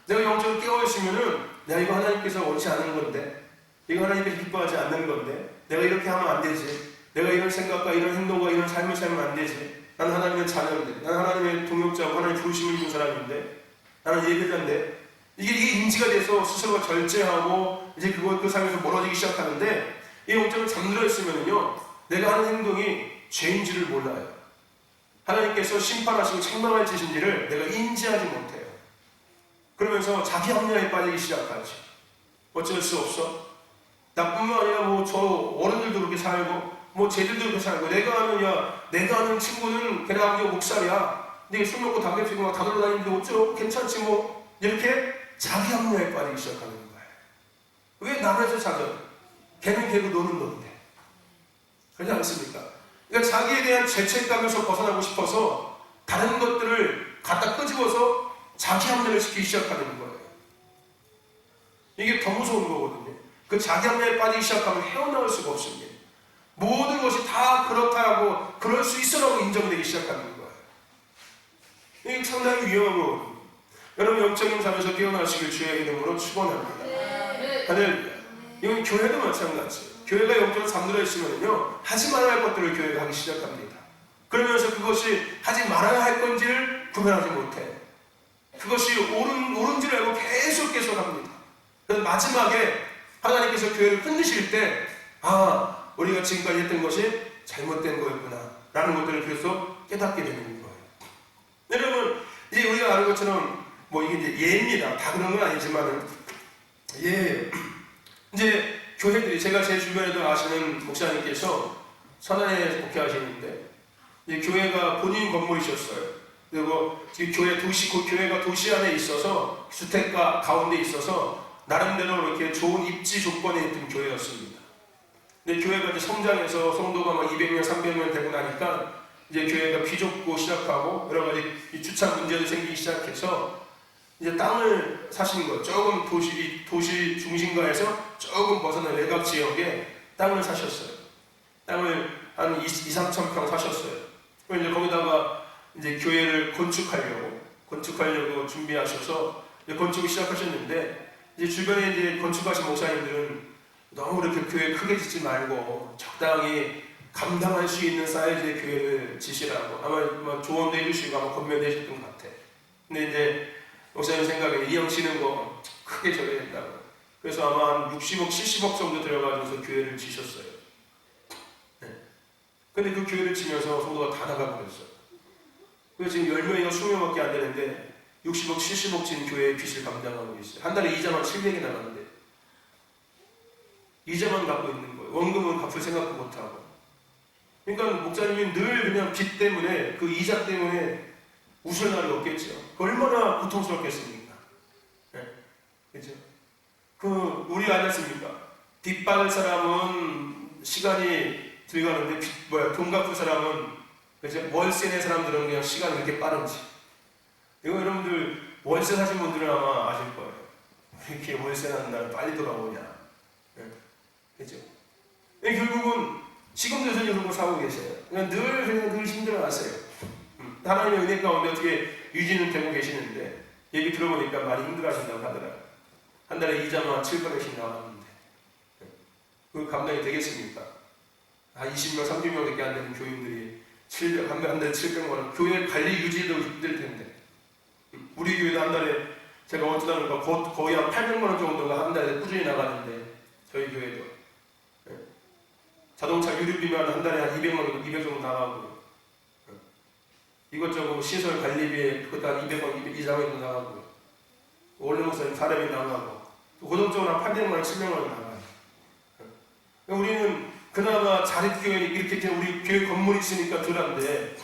내가 영적으로 깨어있으면은 내가 이거 하나님께서 원치 않은 건데, 이거 하나님께서 기뻐하지 않는 건데, 내가 이렇게 하면 안 되지. 내가 이런 생각과 이런 행동과 이런 삶을 살면 안 되지. 나는 하나님의 자녀인데, 나는 하나님의 동역자고 하나님의 부르심을 입은 사람인데, 나는 예배자인데, 이게 인지가 돼서 스스로가 절제하고 이제 그 삶에서 멀어지기 시작하는데, 이 영적으로 잠들어 있으면요, 내가 하는 행동이 죄인지를 몰라요. 하나님께서 심판하시고 책망할 짓인지를 내가 인지하지 못해요. 그러면서 자기 합리화에 빠지기 시작하지. 어쩔 수 없어. 나뿐만 아니라 저 어른들도 그렇게 살고, 쟤들도 그렇게 살고, 내가 아는 친구는 걔네가 목살이야. 근데 술 먹고 담배 피고 막 다돌러 다니는데 어쩌? 괜찮지 뭐. 이렇게 자기 합리화에 빠지기 시작하는 거예요. 왜 남에서 자녀? 걔는 걔고 너는 너인데. 그렇지 않습니까? 그러니까 자기에 대한 죄책감에서 벗어나고 싶어서 다른 것들을 갖다 끄집어서 자기 합리화를 시키기 시작하는 거예요. 이게 더 무서운 거거든요. 그 자기 합리화에 빠지기 시작하면 헤어나올 수가 없습니다. 모든 것이 다 그럴 수 있어라고 인정되기 시작하는 거예요. 이게 상당히 위험한 거거든요. 여러분 영적인 삶에서 깨어나시길 주의 이름으로 축원합니다. 하늘 이건 교회도 마찬가지예요. 교회가 영적으로 잠들어 있으면요 하지 말아야 할 것들을 교회가 하기 시작합니다. 그러면서 그것이 하지 말아야 할 건지를 구별하지 못해. 그것이 옳은지를 알고 계속 합니다. 그래서 마지막에 하나님께서 교회를 흔드실 때 우리가 지금까지 했던 것이 잘못된 거였구나 라는 것들을 계속 깨닫게 되는 거예요. 여러분 이제 우리가 아는 것처럼 뭐 이게 이제 예입니다. 다 그런 건 아니지만은 이제 교회들이 제가 제 주변에도 아시는 목사님께서 천안에 목회하시는데 이제 교회가 본인 건물이셨어요. 그리고 지금 교회가 도시 안에 있어서 주택가 가운데 있어서 나름대로 이렇게 좋은 입지 조건에 있던 교회였습니다. 근데 교회가 이제 성장해서 성도가 막 200명, 300명 되고 나니까 이제 교회가 비좁고 시작하고 여러 가지 주차 문제도 생기기 시작해서 이제 땅을 사신 거예요. 조금 도시 중심가에서 조금 벗어난 외곽 지역에 땅을 사셨어요. 땅을 한 2, 3천 평 사셨어요. 그리고 이제 거기다가 이제 교회를 건축하려고 준비하셔서 이제 건축을 시작하셨는데 이제 주변에 이제 건축하신 목사님들은 너무 그렇게 교회 크게 짓지 말고 적당히 감당할 수 있는 사이즈의 교회를 지시라고 아마 조언도 해주시고 아마 권면도 해주셨던 것 같아. 근데 이제 목사님 생각에 이 형 치는 거 크게 져야 된다고. 그래서 아마 한 60억, 70억 정도 들어가면서 교회를 지셨어요. 근데 그 교회를 지면서 성도가 다 나가버렸어요. 그래서 지금 10명이나 20명밖에 안 되는데 60억, 70억 진 교회의 빚을 감당하고 있어요. 한 달에 이자만 700이 나가는데 이자만 갖고 있는 거예요. 원금은 갚을 생각도 못하고. 그러니까 목사님이 늘 그냥 빚 때문에 그 이자 때문에 웃을 날이 없겠죠. 얼마나 고통스럽겠습니까? 그렇죠? 우리 알지 않습니까? 빚 받을 사람은 시간이 들어가는데 돈 갚을 사람은 그렇죠? 월세 낸 사람들은 그냥 시간이 이렇게 빠른지. 이거 여러분들 월세 사신 분들은 아마 아실 거예요. 왜 이렇게 월세 나는 날 빨리 돌아오냐. 그렇죠? 결국은 지금도 여전히 그런 거 사고 계세요. 늘 힘들어하세요. 하나님의 은혜 가운데 어떻게 유지는 되고 계시는데 얘기 들어보니까 많이 힘들어하신다고 하더라고요. 한 달에 이자만 700원씩 나왔는데 그 감당이 되겠습니까? 한 20명, 30명밖에 안 되는 교인들이 한 달에 700만 원. 교회 관리 유지도 힘들 텐데 우리 교회도 한 달에 제가 어쩌다 보니까 거의 한 800만 원 정도가 한 달에 꾸준히 나가는데 저희 교회도 자동차 유류비만 한 달에 한 200만 원, 200 정도 나가고 이것저것 시설 관리비에 그것도 한 200원 이상이 나가고 원래 목사님 사람이 나가고 고정적으로 한 800만 원, 700만 원 나가요. 우리는 그나마 자립교회 이렇게 우리 교회 건물이 있으니까 덜한데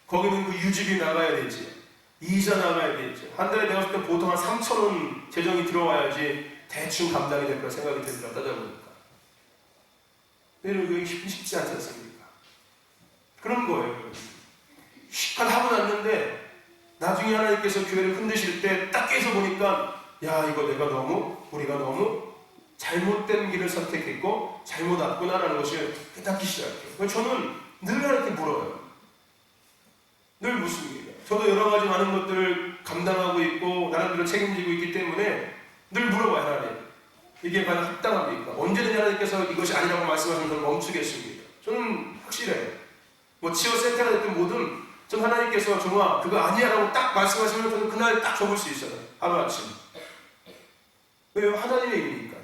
거기는 그 유지비 나가야 되지, 이자 나가야 되지. 한 달에 내가 봤을 때 보통 한 3,000원 재정이 들어와야지 대충 감당이 될 거라 생각이 듭니다. 따져보니까. 그게 쉽지 않지 않습니까? 그런 거예요. 시간 하고 났는데 나중에 하나님께서 교회를 흔드실 때 딱 깨서 보니까 이거 우리가 너무 잘못된 길을 선택했고 잘못 왔구나라는 것을 깨닫기 시작해요. 저는 늘 이렇게 물어요. 늘 묻습니다. 저도 여러 가지 많은 것들을 감당하고 있고 나름대로 책임지고 있기 때문에 늘 물어봐요. 하나님, 이게 과연 합당합니까? 언제든지 하나님께서 이것이 아니라고 말씀하시면 저는 멈추겠습니다. 저는 확실해요. 치어센터가 됐든 뭐든 전 하나님께서 정말 그거 아니야라고 딱 말씀하시면 저는 그날 딱 접을 수 있어요. 하루아침. 왜요? 하나님의 일이니까.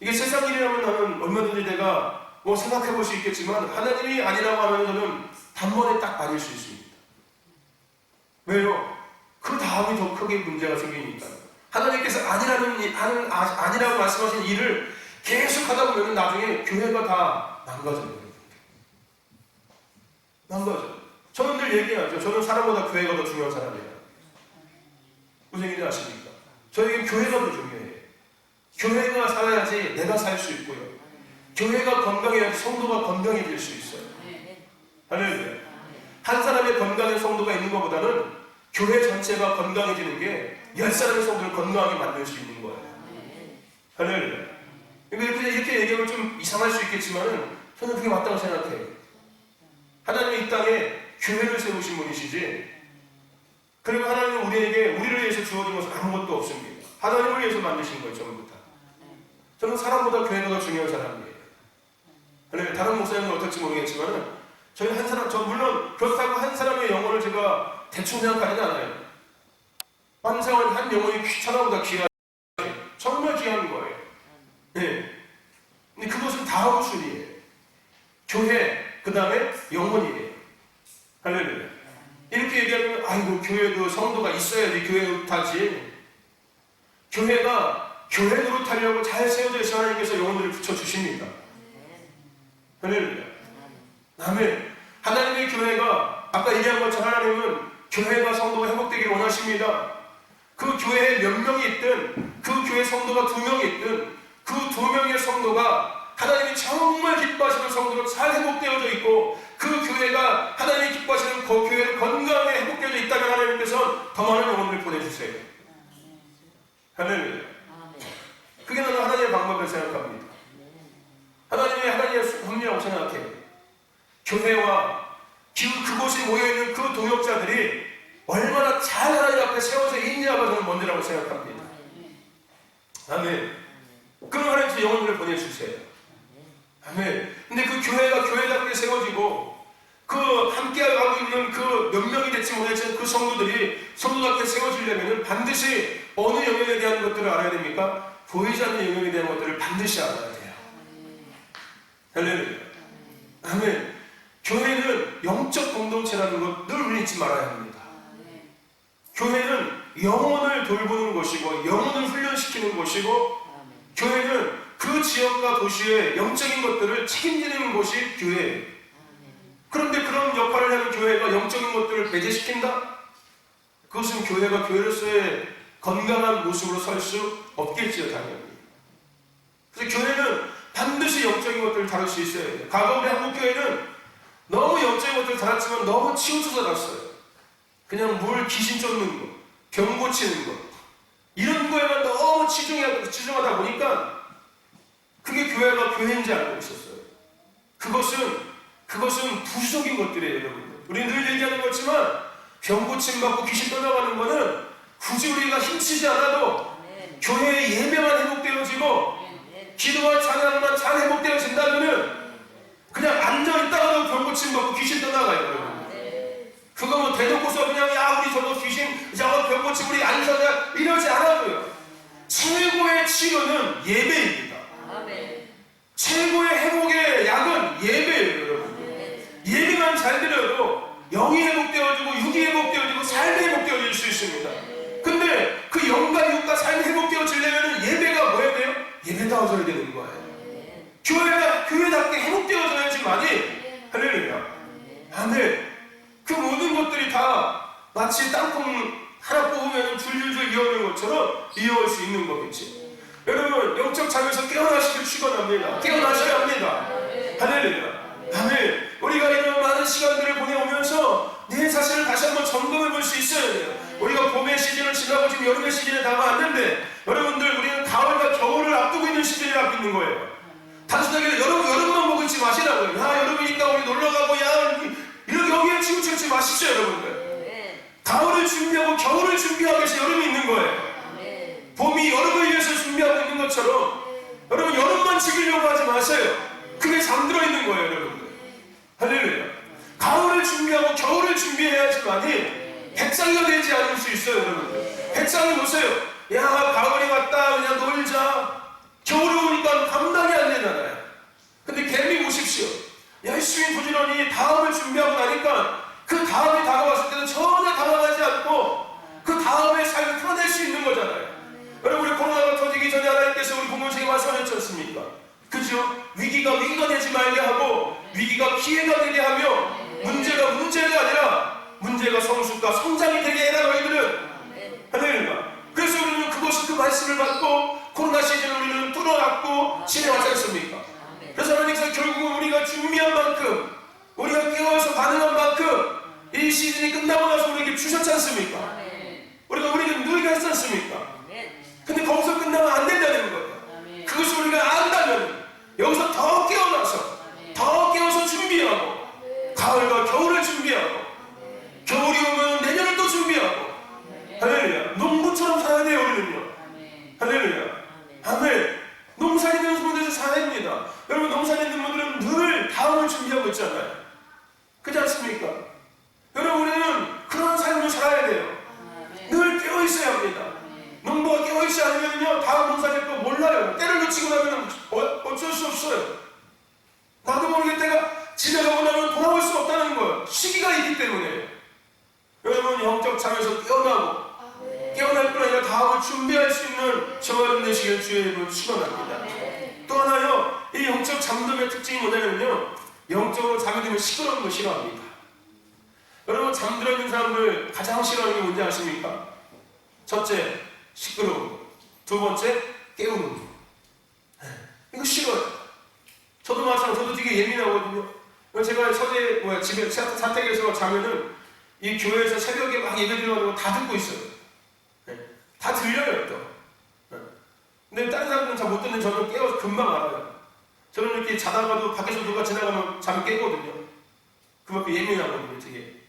이게 세상 일이라면 나는 얼마든지 내가 생각해 볼 수 있겠지만 하나님이 아니라고 하면 저는 단번에 딱 받을 수 있습니다. 왜요? 그 다음이 더 크게 문제가 생기니까. 하나님께서 아니라고 말씀하신 일을 계속 하다 보면 나중에 교회가 다 망가져요. 망가져요. 저는 늘 얘기하죠. 저는 사람보다 교회가 더 중요한 사람이에요. 무슨 얘기인지 아십니까? 저에겐 교회가 더 중요해요. 교회가 살아야지 내가 살 수 있고요. 교회가 건강해야지 성도가 건강해질 수 있어요. 할렐루야. 한 사람의 건강한 성도가 있는 것보다는 교회 전체가 건강해지는 게 10사람의 성도를 건강하게 만들 수 있는 거예요. 할렐루야. 이렇게 얘기하면 좀 이상할 수 있겠지만은 저는 그게 맞다고 생각해요. 하나님이 이 땅에 교회를 세우신 분이시지, 그리고 하나님은 우리를 위해서 주어진 것은 아무것도 없습니다. 하나님을 위해서 만드신 거예요, 전부 다. 저는 사람보다 교회가 더 중요한 사람이에요. 다른 목사님은 어떨지 모르겠지만, 저희 한 사람, 저 물론 그렇다고 한 사람의 영혼을 제가 대충 생각하지는 않아요. 환상은 한 영혼이 천하보다 귀한, 정말 귀한 거예요. 네. 근데 그것은 다 우순이에요. 교회, 그 다음에 영혼이에요. 할렐루야. 이렇게 얘기하면, 아이고, 교회도 성도가 있어야지 교회 노릇하지. 교회가 교회 노릇하려고 잘 세워져 있어 하나님께서 영혼들을 붙여주십니다. 할렐루야. 아멘. 하나님의 교회가, 아까 얘기한 것처럼 하나님은 교회가 성도가 회복되기를 원하십니다. 그 교회에 몇 명이 있든, 그 교회 성도가 2명이 있든, 그 2명의 성도가 하나님이 정말 기뻐하시는 성도로 잘 회복되어져 있고, 그 교회가 하나님이 기뻐하시는 그 교회를 건강하게 회복되어져 있다면 하나님께서 더 많은 영혼을 보내주세요. 할렐루야. 그게 나는 하나님의 방법을 생각합니다. 하나님의 섭리라고 생각해요. 교회와 그곳에 모여있는 그 동역자들이 얼마나 잘 하나님 앞에 세워져 있냐가 저는 먼저라고 생각합니다. 아멘. 그럼 하나님께서 영혼들을 보내주세요. 아멘. 근데 그 교회가 교회답게 세워지고, 그 함께하고 있는 그 몇 명이 될지 모르겠지만 그 성도들이 성도답게 세워지려면 반드시 어느 영역에 대한 것들을 알아야 됩니까? 보이지 않는 영역에 대한 것들을 반드시 알아야 돼요. 할렐루야. 아멘. 교회는 영적 공동체라는 것 늘 잊지 말아야 합니다. 교회는 영혼을 돌보는 곳이고, 영혼을 훈련시키는 곳이고, 교회는 그 지역과 도시의 영적인 것들을 책임지는 곳이 교회예요. 그런데 그런 역할을 하는 교회가 영적인 것들을 배제시킨다? 그것은 교회가 교회로서의 건강한 모습으로 설 수 없겠지요, 당연히. 그래서 교회는 반드시 영적인 것들을 다룰 수 있어야 돼요. 과거 우리 한국교회는 너무 영적인 것들을 다뤘지만 너무 치우쳐서 다뤘어요. 그냥 물 귀신 쫓는 거, 병 고치는 거, 이런 거에만 너무 치중하다 보니까 그게 교회가 교회인지 알고 있었어요. 그것은 부수적인 것들이에요, 여러분들. 우리 늘 얘기하는 거지만 병 고침 받고 귀신 떠나가는 거는 굳이 우리가 힘쓰지 않아도 교회의 예배만 회복되어지고 기도와 찬양만 잘 회복되어진다면 그냥 앉아있다가도 병 고침 받고 귀신 떠나가요, 여러분. 그거 뭐 대놓고서 그냥 야 우리 저거 귀신 저거 병 고침 우리 안 사자 이러지 않아도요. 최고의 치료는 예배입니다. 최고의 회복의 약은 예배예요, 여러분. 예배만 잘 드려도 영이 회복되어지고 육이 회복되어지고 삶이 회복되어질 수 있습니다. 근데 그 영과 육과 삶이 회복되어지려면 예배가 뭐야 돼요? 예배다워져야 되는 거예요. 교회가 교회답게 회복되어져야지만이 할렐루야. 아멘. 그 모든 것들이 다 마치 땅콩 하나 뽑으면 줄줄줄 이어오는 것처럼 이어올 수 있는 거겠지. 여러분 영적 잠에서 깨어나시길 축원합니다. 깨어나셔야 합니다. 할렐루야. 아멘. 우리가 이런 많은 시간들을 보내오면서 내 자신을 다시 한번 점검해 볼 수 있어야 돼요. 우리가 봄의 시즌을 지나고 지금 여름의 시즌에 다가왔는데 여러분들 우리는 가을과 겨울을 앞두고 있는 시즌을 앞두고 있는 거예요. 단순하게 여름만 보고 있지 마시라고요. 야 여름이니까 우리 놀러가고 야 이렇게 여기에 치우치지 마십시오, 여러분들. 가을을 준비하고 겨울을 준비하기 위해서 여름이 있는 거예요. 봄이 여름을 위해서 준비하고 있는 것처럼 여러분 여름만 즐기려고 하지 마세요. 그게 잠들어 있는 거예요, 여러분들. 할렐루야. 가을을 준비하고 겨울을 준비해야지만이 백상이 되지 않을 수 있어요, 여러분들. 백상이 보세요. 야 가을이 왔다 그냥 놀자. 겨울이 오니까 감당이 안 되잖아요. 근데 개미 보십시오. 열심히 부지런히 다음을 준비하고 나니까 그 다음이 다가왔을 때는 전혀 당황하지 않고 그 다음의 삶을 풀어낼 수 있는 거잖아요. 여러분 우리 코로나가 터지기 전에 하나님께서 우리 공동체에 말씀하셨지 않습니까? 그죠? 위기가 되지 말게 하고 위기가 기회가 되게 하며 문제가 아니라 문제가 성숙과 성장이 되게 해라 너희들은. 할렐루야. 그래서 우리는 그것이 그 말씀을 받고 코로나 시즌을 우리는 뚫어놨고 진행하지 않습니까? 그래서 하나님께서 결국은 우리가 준비한 만큼 우리가 깨어서 반응한 만큼 이 시즌이 끝나고 나서 우리에게 주셨지 않습니까? 우리가 누리게 했지 않습니까? 근데 거기서 끝나면 안 된다는 거예요. 그것을 우리가 안다면 여기서 더 깨어나서 더 깨어서 준비하고 가을과 겨울을 준비하고 겨울이 오면 내년을 또 준비하고 할렐루야. 농부처럼 살아야 돼요 우리는요. 할렐루야. 아멘. 농사 짓는 분들에서 살아야 됩니다. 여러분 농사 짓는 분들은 늘 다음을 준비하고 있잖아요. 그렇지 않습니까? 여러분 우리는 그런 삶을 살아야 돼요. 늘 깨어있어야 합니다. 농부가 깨어있지 않으면요 다음 농사 짓고 몰라요. 때를 놓치고 나면 어쩔 수 없어요. 나도 모르게 때가 지나가고 나면 돌아올 수 없다는 거예요. 시기가 있기 때문에. 여러분 영적 잠에서 깨어나고 깨어날 뿐 아니라 다음을 준비할 수 있는 저와 여러분 되시길 주의 이름으로 축원합니다. 또 하나요, 이 영적 잠듦의 특징이 뭐냐면요, 영적으로 잠이 들면 시끄러운 걸 싫어합니다. 여러분 잠들어 있는 사람들 가장 싫어하는 게 뭔지 아십니까? 첫째, 시끄러운 거. 두 번째, 깨우는 거. 이거 싫어요. 저도 마찬가지로 저도 되게 예민하거든요. 제가 집에 사택에서 자면은 이 교회에서 새벽에 막 예배 드려가지고 다 듣고 있어요. 다 들려요 또. 근데 다른 사람들은 잘 못 듣는데 저는 깨워서 금방 알아요. 저는 이렇게 자다가도 밖에서 누가 지나가면 잠이 깨거든요. 그만큼 예민하거든요 되게.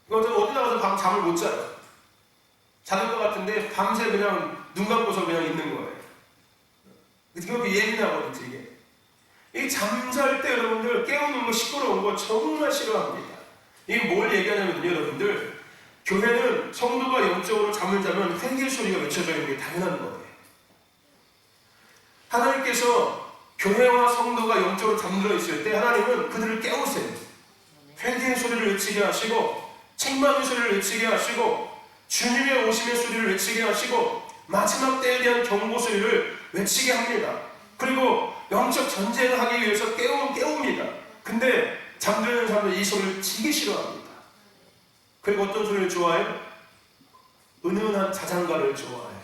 저는 어디 나가서 잠을 못 자요. 자는 것 같은데 밤새 그냥 눈 감고서 그냥 있는 거예요. 그만큼 예민하거든요 되게. 이 잠잘 때 여러분들 깨우는 거 시끄러운 거 정말 싫어합니다. 이게 뭘 얘기하냐면요 여러분들, 교회는 성도가 영적으로 잠을 자면 회개 소리가 외쳐져 있는 게 당연한 거예요. 하나님께서 교회와 성도가 영적으로 잠들어 있을 때 하나님은 그들을 깨우세요. 회개의 소리를 외치게 하시고 책망의 소리를 외치게 하시고 주님의 오심의 소리를 외치게 하시고 마지막 때에 대한 경고 소리를 외치게 합니다. 그리고 영적 전쟁을 하기 위해서 깨웁니다. 근데 잠드는 사람은 이 소리를 되게 싫어합니다. 그리고 어떤 소리를 좋아해요? 은은한 자장가를 좋아해요.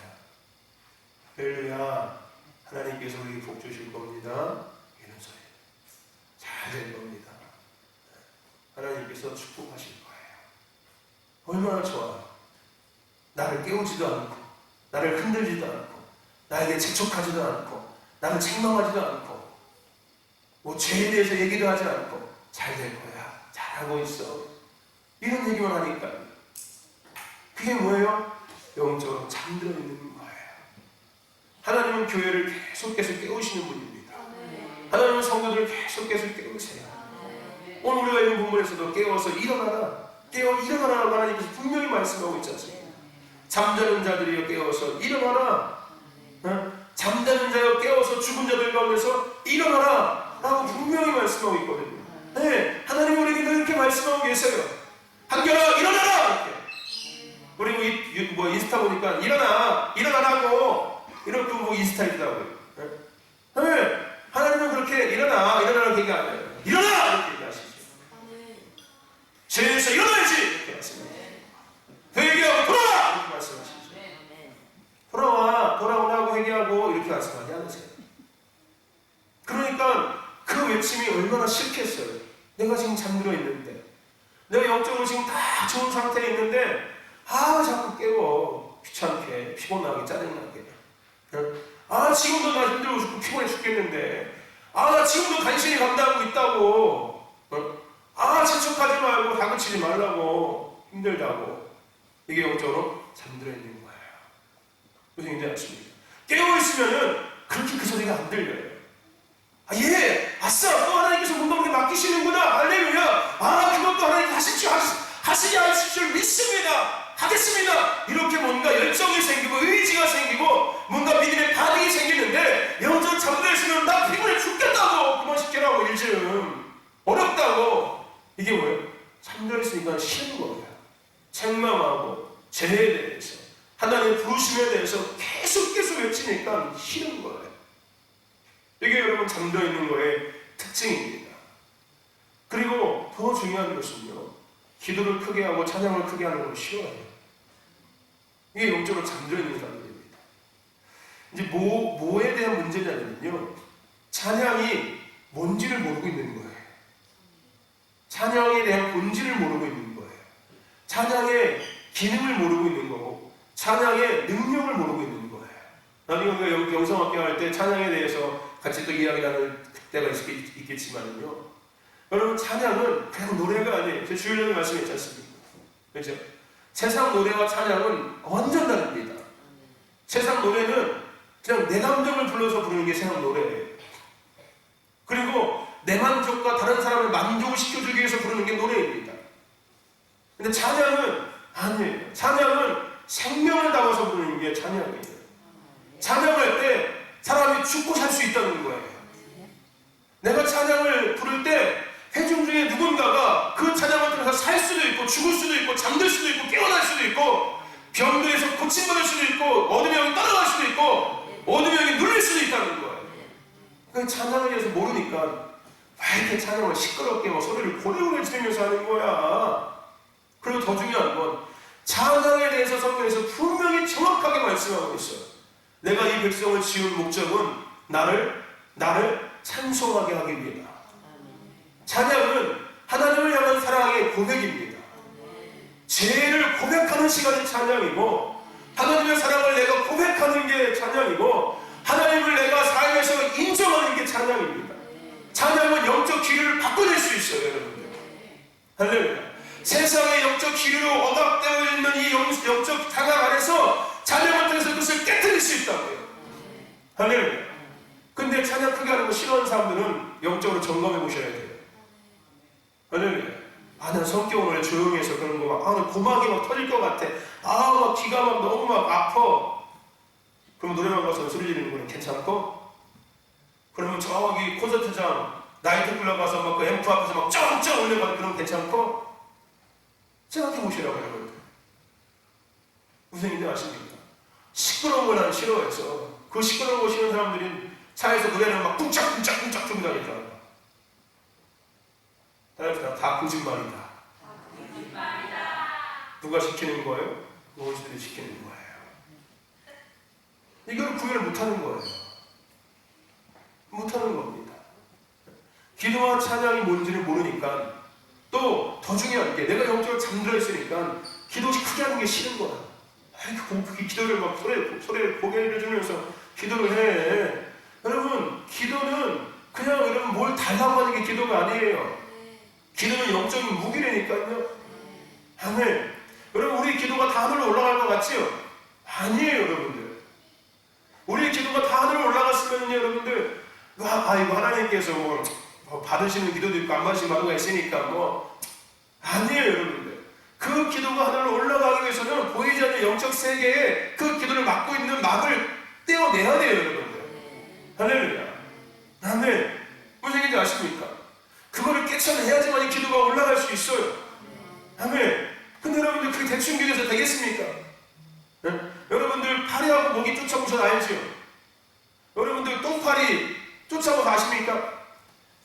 할렐루야. 하나님께서 우리에게 복 주실 겁니다. 이런 소리. 잘 될 겁니다. 하나님께서 축복하실 거예요. 얼마나 좋아요. 나를 깨우지도 않고 나를 흔들지도 않고 나에게 재촉하지도 않고 나를 책망하지도 않고 뭐 죄에 대해서 얘기도 하지 않고 잘 될 거야. 잘하고 있어. 이런 얘기만 하니까요. 그게 뭐예요? 영적으로 잠들어 있는 거예요. 하나님은 교회를 계속해서 깨우시는 분입니다. 하나님은 성도들을 계속해서 깨우세요. 오늘 우리가 읽은 본문에서도 깨워서 일어나라. 일어나라고 하나님께서 분명히 말씀하고 있지 않습니까? 잠자는 자들이여 깨워서 일어나라. 잠자는 자여 깨워서 죽은 자들 가운데서 일어나라 라고 분명히 말씀하고 있거든요. 네, 하나님 우리에게 이렇게 말씀하고 계세요. 한결아 일어나라. 이렇게. 우리 인스타 보니까 일어나라고 이렇게 인스타 있더라고요. 네, 하나님은 그렇게 일어나라고 얘기 안 해요. 일어나! 이렇게 얘기하시죠. 죄에서 일어나야지! 이렇게 말씀하시죠. 회개하고 돌아와! 이렇게 말씀하시죠. 돌아오라고 회개하고 이렇게 말씀하지 않으세요. 그러니까 그 외침이 얼마나 싫겠어요. 내가 지금 잠들어 있는데, 내가 영적으로 지금 다 좋은 상태에 있는데 자꾸 깨워. 귀찮게, 피곤하게, 짜증나게. 지금도 나 힘들고 죽고 피곤해 죽겠는데 나 지금도 간신히 감당하고 있다고. 재촉하지 말고 다그치지 말라고. 힘들다고. 이게 영적으로 잠들어 있는 거예요. 무슨 얘기인지 아십니까? 깨어있으면은 그렇게 그 소리가 안 들려요. 아싸! 또 하나님께서 뭔가 우리 맡기시는구나. 할렐루야! 그것도 하나님 하시지 않으실 줄 믿습니다. 하겠습니다. 이렇게 뭔가 열정이 생기고 의지가 생기고 뭔가 믿음의 반응이 생기는데 영적 잠들어 있으면 나 피곤해 죽겠다고 그만 시켜라고 일 좀 어렵다고. 이게 뭐예요? 잠들어 있으니까 싫은 거예요. 책망하고 죄에 대해서 하나님의 부르심에 대해서 계속 외치니까 싫은 거예요. 이게 여러분 잠들어 있는 거의 특징입니다. 그리고 더 중요한 것은요, 기도를 크게 하고 찬양을 크게 하는 걸 싫어해요. 이게 영적으로 잠들어 있는 사람들입니다. 이제 뭐에 대한 문제냐면요, 찬양이 뭔지를 모르고 있는 거예요. 찬양에 대한 본질을 모르고 있는 거예요. 찬양의 기능을 모르고 있는 거고 찬양의 능력을 모르고 있는 거예요. 나중에 우리가 영성학교 할 때 찬양에 대해서 같이 또 이야기 나눌 때가 있겠지만요, 여러분, 찬양은 그냥 노래가 아니에요. 제 주일날에 말씀했지 않습니까? 그렇죠? 세상 노래와 찬양은 완전 다릅니다. 세상 노래는 그냥 내 감정을 불러서 부르는 게 세상 노래예요. 그리고 내 만족과 다른 사람을 만족을 시켜주기 위해서 부르는 게 노래입니다. 근데 찬양은 아니에요. 찬양은 생명을 담아서 부르는 게 찬양이에요. 찬양할 때 사람이 죽고 살 수 있다는 거예요. 내가 찬양을 부를 때 회중 중에 누군가가 그 찬양을 통해서 살 수도 있고 죽을 수도 있고 잠들 수도 있고 깨어날 수도 있고 병들에서 고침받을 수도 있고 어둠의 영이 따라갈 수도 있고 어둠의 영이 눌릴 수도 있다는 거예요. 그 찬양을 위해서 모르니까 왜 이렇게 찬양을 시끄럽게 소리를 고래고래 지르면서 하는 거야. 그리고 더 중요한 건 찬양에 대해서 성경에서 분명히 정확하게 말씀하고 있어요. 내가 이 백성을 지은 목적은 나를 찬송하게 하기 위해다. 찬양은 하나님을 향한 사랑의 고백입니다. 죄를 고백하는 시간이 찬양이고 하나님의 사랑을 내가 고백하는 게 찬양이고 하나님을 내가 삶에서 인정하는 게 찬양입니다. 찬양은 영적 기류를 바꿔낼 수 있어요, 여러분들. 할렐루야. 세상의 영적 기류로 억압되어 있는 이 영적 상황 안에서 찬양을 통해서 그것을 깨뜨릴 수 있다고요. 할렐루야. 근데 찬양 크게 하는 거 싫어하는 사람들은 영적으로 점검해 보셔야 돼요. 할렐루야. 난 성격은 원래 조용해서 그런 거 막, 고막이 막 터질 것 같아. 막 귀가 막 너무 막 아파. 그럼 노래방 가서 소리 지르는 거는 괜찮고, 그러면 저기 콘서트장, 나이트클럽 가서 막 그 앰프 앞에서 막 쩡쩡 올려가지고 그러면 괜찮고, 생각해 보시라고요, 여러분. 무슨 얘기인지 아십니까? 시끄러운 걸 나는 싫어해서, 그 시끄러운 거 싫어하는 사람들이 차에서 노래를 막 쿵짝쿵짝쿵짝 들고 다니잖아. 다 거짓말이다. 누가 시키는 거예요? 무엇이들이 시키는 거예요. 이걸 구별을 못하는 거예요. 못하는 겁니다. 기도와 찬양이 뭔지를 모르니까 또 더 중요한 게 내가 영적으로 잠들어 있으니까 기도 크게 하는 게 싫은 거야. 기도를 막 소리를 고개를 주면서 기도를 해. 여러분, 기도는 그냥 여러분 뭘 달라고 하는 게 기도가 아니에요. 기도는 영적인 무기라니까요. 아멘. 여러분, 우리 기도가 다 하늘로 올라갈 것 같지요? 아니에요, 여러분들. 우리 기도가 다 하늘로 올라갔으면요, 여러분들, 이거 하나님께서 받으시는 기도도 있고 안 받으시는 기도가 있으니까 아니에요, 여러분들. 그 기도가 하늘로 올라가기 위해서는 보이지 않는 영적 세계에 그 기도를 막고 있는 막을 떼어내야 돼요, 여러분들. 할렐루야. 아멘. 무슨 얘기인지 아십니까? 그거를 깨쳐내야지만 이 기도가 올라갈 수 있어요. 아멘. 근데 여러분들 그게 대충 기도해서 되겠습니까? 네? 여러분들 파리하고 모기 쫓아오셔서 알죠? 여러분들 똥파리 쫓아오고 가십니까?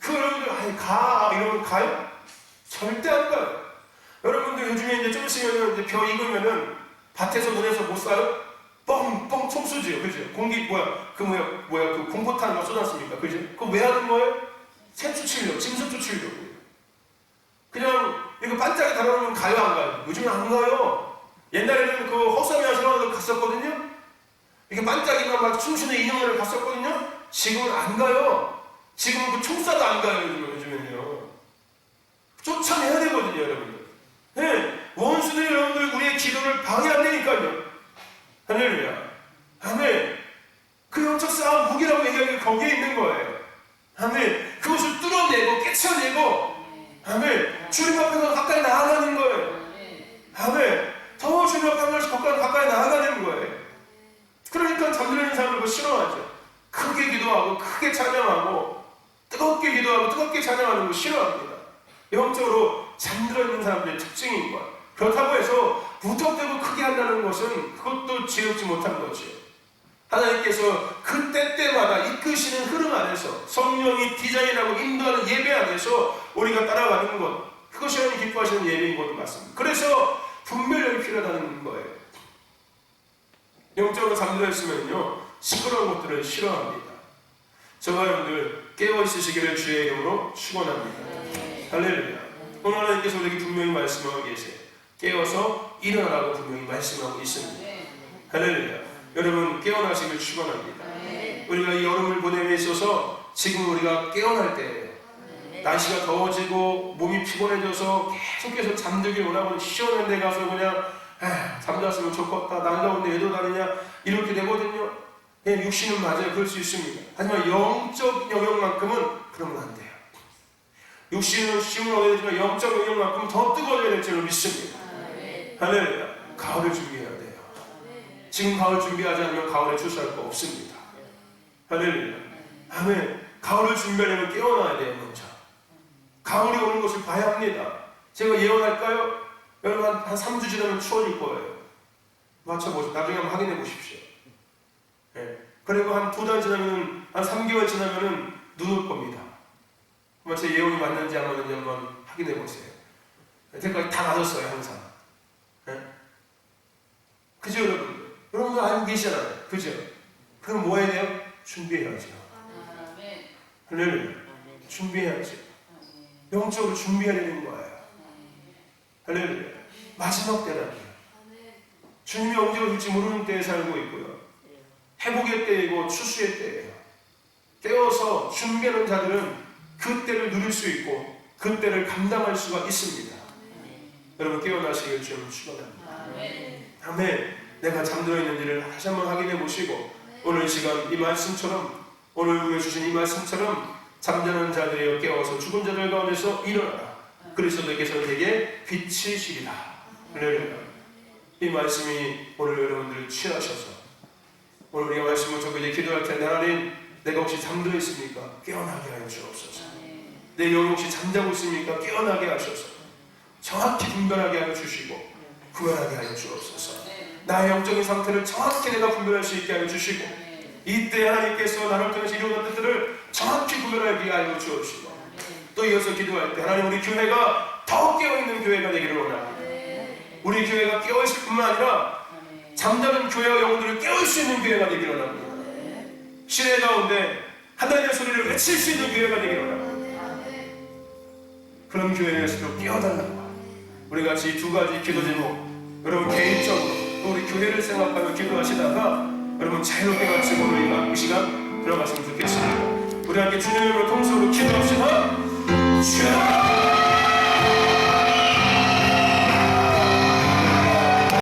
여러분들 이러면 가요? 절대 안 가요. 여러분들 요즘에 이제 좀 있으면 이제 벼 익으면은 밭에서 논에서 못 사요? 뻥뻥 총 쏘지요, 그죠? 그 공포탄 막 쏘놨습니까, 그죠? 그거 왜 하는 거예요? 새 쫓으려고, 짐승 쫓으려고. 그냥 이거 반짝이 달아놓으면 가요, 안 가요? 요즘은 안 가요. 옛날에는 그 허수아비 하시러 갔었거든요. 이게 반짝이가 막 춤추는 인형을 갔었거든요. 지금은 안 가요. 지금은 그 총사도 안 가요, 요즘은요. 쫓아내야 되거든요, 여러분들. 네. 원수들이 여러분들 우리의 기도를 방해한다니까요. 할렐루야. 아멘. 그 영적 싸움 무기라고 얘기하는 게 거기에 있는 거예요. 아멘. 그것을 뚫어내고 깨쳐내고, 아멘. 주님 앞에서 가까이 나아가는 거예요. 아멘. 더 주님 앞에 가까이 나아가는 거예요. 그러니까 잠들어 있는 사람들 그거 싫어하죠. 크게 기도하고 크게 찬양하고 뜨겁게 기도하고 뜨겁게 찬양하는 거 싫어합니다. 영적으로 잠들어 있는 사람들의 특징인 거야. 그렇다고 해서 무턱대고 크게 한다는 것은 그것도 지혜롭지 못한 거지요. 하나님께서 그 때때마다 이끄시는 흐름 안에서 성령이 디자인하고 인도하는 예배 안에서 우리가 따라가는 것, 그것이 하나님 기뻐하시는 예배인 것도 맞습니다. 그래서 분별력이 필요하다는 거예요. 영적으로 잠들어 있으면요, 시끄러운 것들을 싫어합니다. 저와 여러분들 깨어있으시기를 주의 이름으로 축원합니다. 할렐루야. 오늘 하나님께서 우리에게 분명히 말씀하고 계세요. 깨어서 일어나라고 분명히 말씀하고 있습니다. 할렐루야. 여러분 깨어나시길 축원합니다. 우리가 이 여름을 보내에 있어서 지금 우리가 깨어날 때예요. 날씨가 더워지고 몸이 피곤해져서 계속해서 잠들기 원하고 시원한 데 가서 그냥 잠잤으면 좋겠다, 난가운데 왜 돌아다니냐 이렇게 되거든요. 육신은 맞아요. 그럴 수 있습니다. 하지만 영적 영역만큼은 그러면 안 돼요. 육신은 힘을 얻어야 되지만 영적 영역만큼 더 뜨거워져야 될 줄로 믿습니다. 할렐루야. 가을을 준비해야 돼요. 지금 가을 준비하지 않으면 가을에 출사할 거 없습니다. 할렐루야. 아멘. 가을을 준비하려면 깨어나야 돼요. 먼저 가을이 오는 것을 봐야 합니다. 제가 예언할까요? 여러분 한 3주 지나면 추워질 거예요. 맞춰보세요. 나중에 한번 확인해 보십시오. 그리고 한 2달 지나면, 한 3개월 지나면은 눈 올 겁니다. 한번 제 예언이 맞는지 안 맞는지 한번 확인해 보세요. 여태까지 다 맞았어요. 항상. 그죠 여러분? 여러분도 알고 계시잖아요. 그죠? 그럼 뭐 해야 돼요? 준비해야죠. 할렐루야. 준비해야죠. 영적으로 준비해야 되는 거예요. 할렐루야. 마지막 때라고요. 주님이 언제 올지 모르는 때에 살고 있고요. 회복의 때이고 추수의 때예요. 깨어서 준비하는 자들은 그 때를 누릴 수 있고 그 때를 감당할 수가 있습니다. 여러분 깨어나시길 좀 축원합니다. 아멘. 내가 잠들어 있는지를 다시 한번 확인해 보시고 오늘 시간 이 말씀처럼, 오늘 우리가 주신 이 말씀처럼 잠자는 자들이여 깨어서 죽은 자들 가운데서 일어나라. 그리스도께서 내게 빛이시리라. 이 말씀이 오늘 여러분들을 취하셔서 오늘 우리가 말씀을 듣고 이제 기도할 텐데, 하나님 내가 혹시 잠들어 있습니까? 깨어나게 하여 주옵소서. 내 영이 혹시 잠자고 있습니까? 깨어나게 하셔서 정확히 분별하게 하여 주시고 구별하게 하여 주옵소서. 나의 영적인 상태를 정확히 내가 분별할 수 있게 하여 주시고 이때 하나님께서 나를 통해서 이루어진 뜻들을 정확히 구별하게 하여 주옵시고 또 이어서 기도할 때 하나님 우리 교회가 더 깨어있는 교회가 되기를 원합니다. 우리 교회가 깨어있을 뿐만 아니라 잠자는 교회와 영혼들을 깨울 수 있는 교회가 되기를 원합니다. 시대 가운데 하나님의 소리를 외칠 수 있는 교회가 되기를 원합니다. 그런 교회에서도 깨어달라고 우리 같이 이 2가지 기도 제목 여러분 개인적으로 또 우리 교회를 생각하며 기도하시다가 여러분 자유롭게 같이 오늘 이 시간 들어갔으면 좋겠습니다. 우리 함께 주님의 이름으로 통성으로 기도합시다.